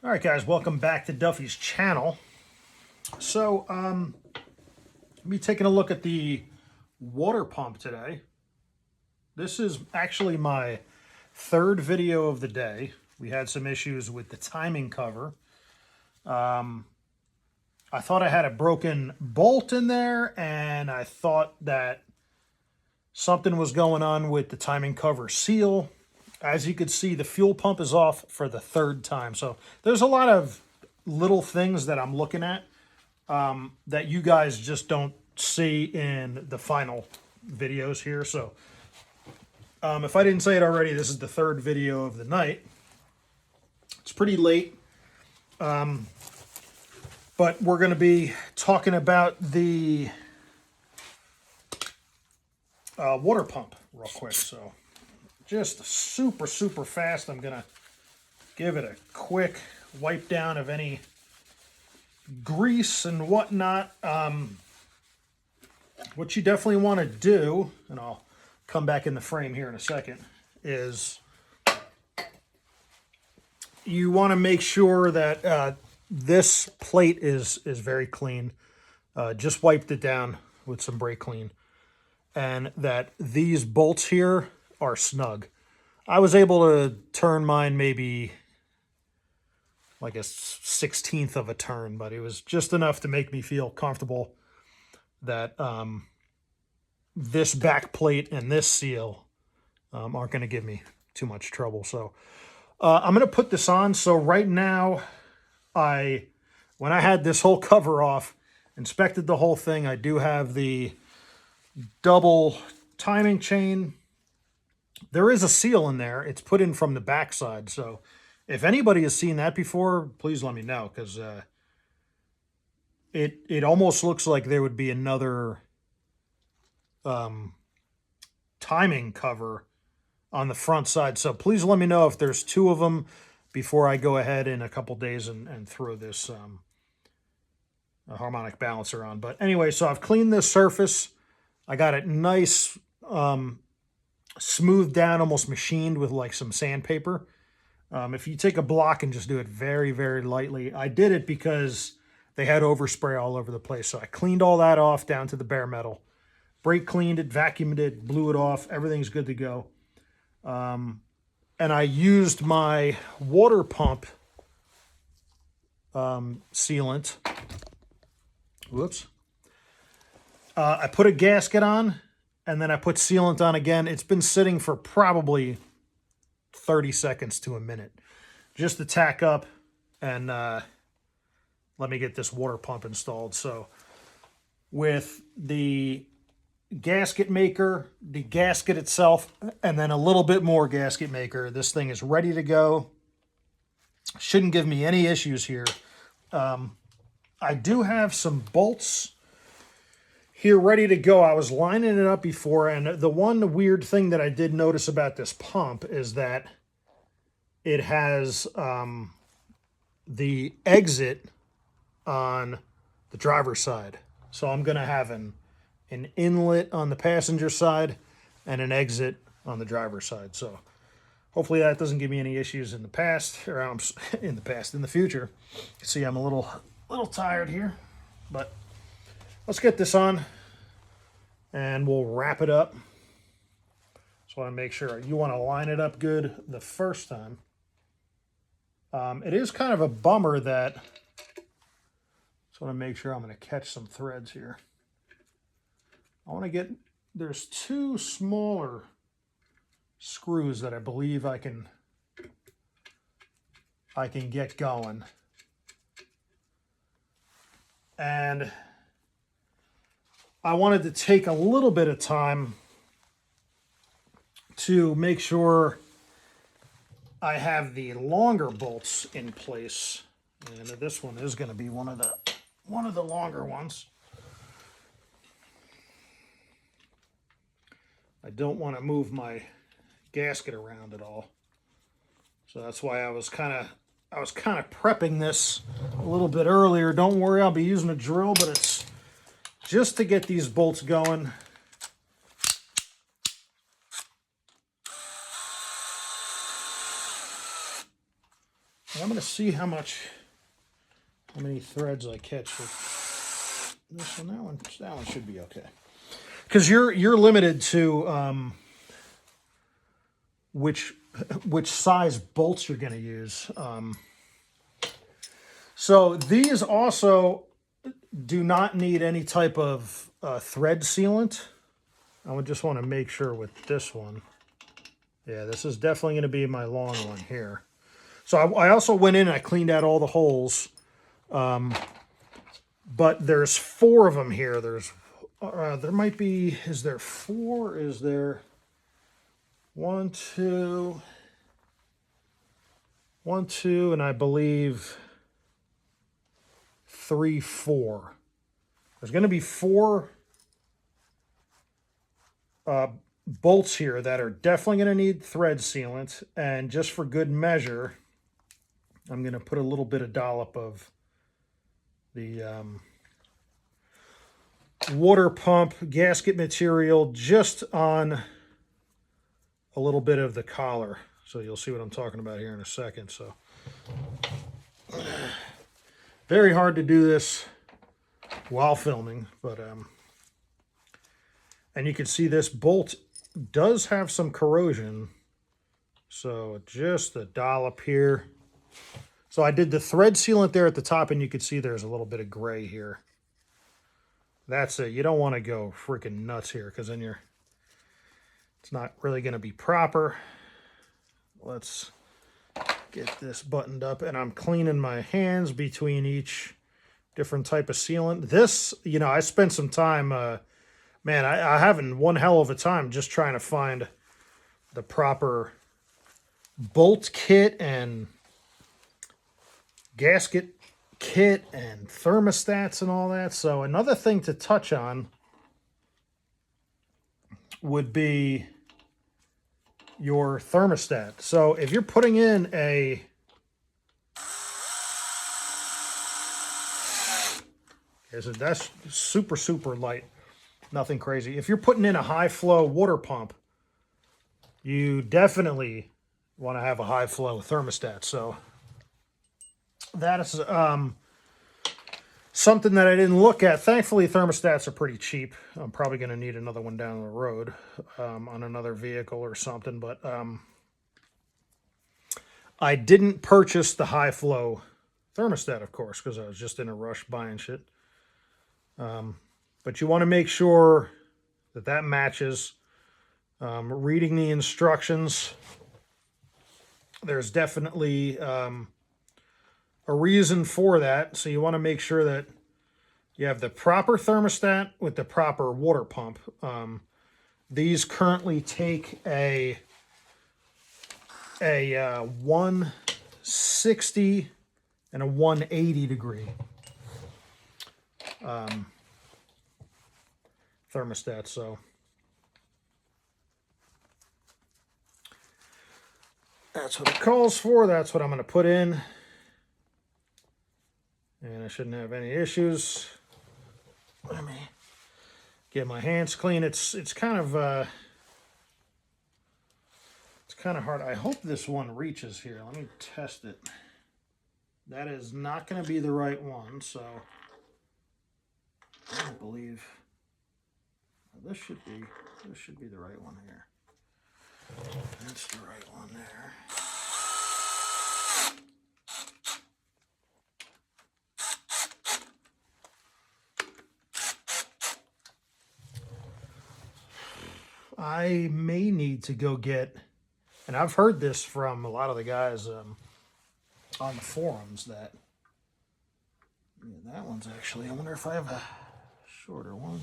All right, guys, welcome back to Duffy's channel. So, me taking a look at the water pump today. This is actually my third video of the day. We had some issues with the timing cover. I thought I had a broken bolt in there, and I thought that something was going on with the timing cover seal. As you can see, the fuel pump is off for the third time. So there's a lot of little things that I'm looking at that you guys just don't see in the final videos here. So if I didn't say it already, this is the third video of the night. It's pretty late. But we're going to be talking about the water pump real quick. So just super fast. I'm going to give it a quick wipe down of any grease and whatnot. What you definitely want to do, and I'll come back in the frame here in a second, is you want to make sure that this plate is very clean. Just wiped it down with some brake clean. And that these bolts here are snug. I was able to turn mine maybe like a 16th of a turn, but it was just enough to make me feel comfortable that this back plate and this seal aren't going to give me too much trouble. So I'm going to put this on. So right now, when I had this whole cover off, inspected the whole thing, I do have the double timing chain. There is a seal in there. It's put in from the backside. So if anybody has seen that before, please let me know, because it almost looks like there would be another timing cover on the front side. So please let me know if there's two of them before I go ahead in a couple days and throw this harmonic balancer on. But anyway, so I've cleaned this surface. I got it nice, smoothed down, almost machined with like some sandpaper. If you take a block and just do it very lightly, I did it because they had overspray all over the place. So I cleaned all that off down to the bare metal. Brake cleaned it, vacuumed it, blew it off. Everything's good to go. And I used my water pump sealant. Whoops. I put a gasket on, and then I put sealant on again. It's been sitting for probably 30 seconds to a minute just to tack up and let me get this water pump installed. So with the gasket maker, the gasket itself, and then a little bit more gasket maker, this thing is ready to go. Shouldn't give me any issues here. I do have some bolts here ready to go. I was lining it up before, and the one weird thing that I did notice about this pump is that it has the exit on the driver's side. So I'm going to have an inlet on the passenger side and an exit on the driver's side. So hopefully that doesn't give me any issues in the past, or in the future. You can see I'm a little tired here, but let's get this on and we'll wrap it up. Just want to make sure you want to line it up good the first time. It is kind of a bummer that, just want to make sure I'm going to catch some threads here. I want to get, there's two smaller screws that I believe I can get going. And I wanted to take a little bit of time to make sure I have the longer bolts in place. And this one is going to be one of the longer ones. I don't want to move my gasket around at all. So that's why I was kind of prepping this a little bit earlier. Don't worry, I'll be using a drill, but it's just to get these bolts going. And I'm going to see how many threads I catch with this one. That one should be okay. Because you're limited to which size bolts you're going to use. So these also do not need any type of thread sealant. I would just want to make sure with this one. Yeah, this is definitely going to be my long one here. So I also went in and I cleaned out all the holes. But there's 4 of them here. There might be, is there 4? Is there 1, 2, and I believe 3, 4. There's going to be 4 bolts here that are definitely going to need thread sealant. And just for good measure, I'm going to put a little bit of dollop of the water pump gasket material just on a little bit of the collar. So you'll see what I'm talking about here in a second. So very hard to do this while filming, but and you can see this bolt does have some corrosion. So just a dollop here. So I did the thread sealant there at the top, and you can see there's a little bit of gray here. That's it. You don't want to go freaking nuts here, because then it's not really going to be proper. Let's get this buttoned up, and I'm cleaning my hands between each different type of sealant. This, I spent some time, man, I having one hell of a time just trying to find the proper bolt kit and gasket kit and thermostats and all that. So another thing to touch on would be your thermostat. So if you're putting in that's super, super light, nothing crazy. If you're putting in a high flow water pump, you definitely want to have a high flow thermostat. So that is something that I didn't look at. Thankfully, thermostats are pretty cheap. I'm probably going to need another one down the road on another vehicle or something. But I didn't purchase the high flow thermostat, of course, because I was just in a rush buying shit. But you want to make sure that matches. Reading the instructions, there's definitely a reason for that. So you want to make sure that you have the proper thermostat with the proper water pump. These currently take a 160 and a 180 degree thermostat. So that's what it calls for. That's what I'm going to put in. And I shouldn't have any issues. Let me get my hands clean. It's kind of hard. I hope this one reaches here. Let me test it. That is not going to be the right one, so I don't believe this should be the right one here. That's the right one there. I may need to go get, and I've heard this from a lot of the guys on the forums that, that one's actually, I wonder if I have a shorter one.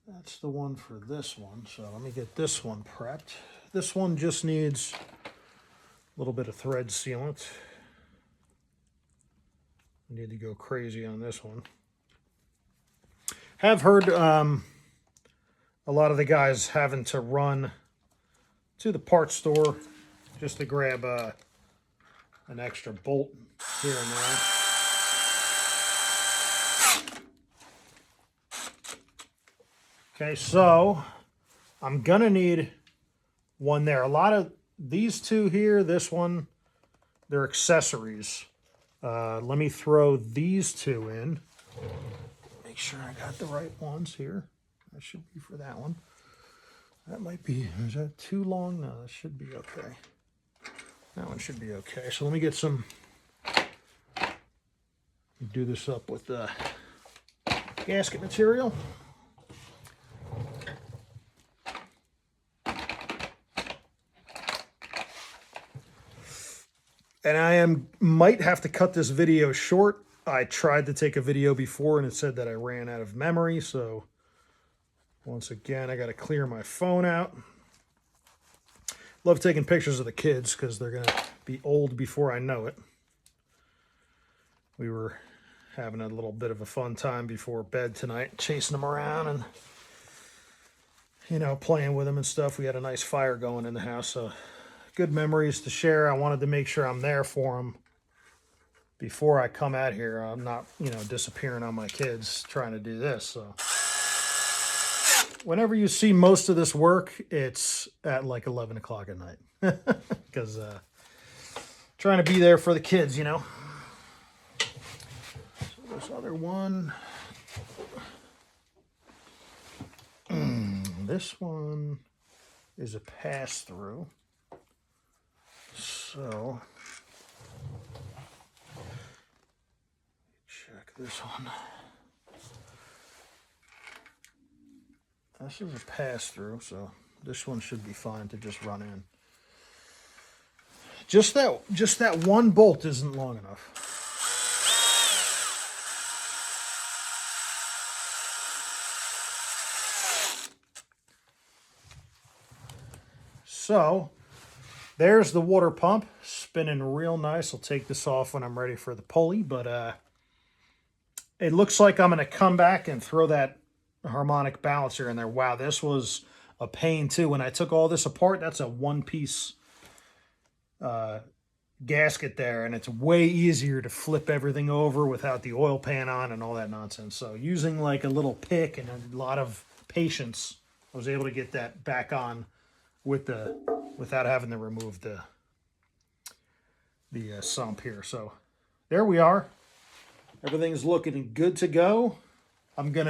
That's the one for this one. So let me get this one prepped. This one just needs a little bit of thread sealant. I need to go crazy on this one. Have heard a lot of the guys having to run to the parts store just to grab an extra bolt here and there. Okay, so I'm gonna need one there. A lot of these two here, this one they're accessories. Let me throw these two in. Make sure I got the right ones here. That should be for that one. That might be, is that too long? No, that should be okay. That one should be okay. So let me get some, do this up with the gasket material. And might have to cut this video short. I tried to take a video before and it said that I ran out of memory. So once again, I got to clear my phone out. Love taking pictures of the kids because they're going to be old before I know it. We were having a little bit of a fun time before bed tonight, chasing them around and, you know, playing with them and stuff. We had a nice fire going in the house, so good memories to share. I wanted to make sure I'm there for them before I come out here. I'm not, you know, disappearing on my kids trying to do this. So whenever you see most of this work, it's at like 11 o'clock at night because trying to be there for the kids, you know. So this other one, this one is a pass-through. So check this one. This is a pass-through, so this one should be fine to just run in. Just that one bolt isn't long enough. So there's the water pump spinning real nice. I'll take this off when I'm ready for the pulley, but it looks like I'm going to come back and throw that harmonic balancer in there. Wow, this was a pain too. When I took all this apart, that's a one-piece gasket there, and it's way easier to flip everything over without the oil pan on and all that nonsense. So using like a little pick and a lot of patience, I was able to get that back on without having to remove the sump here. So there we are. Everything's looking good to go. I'm gonna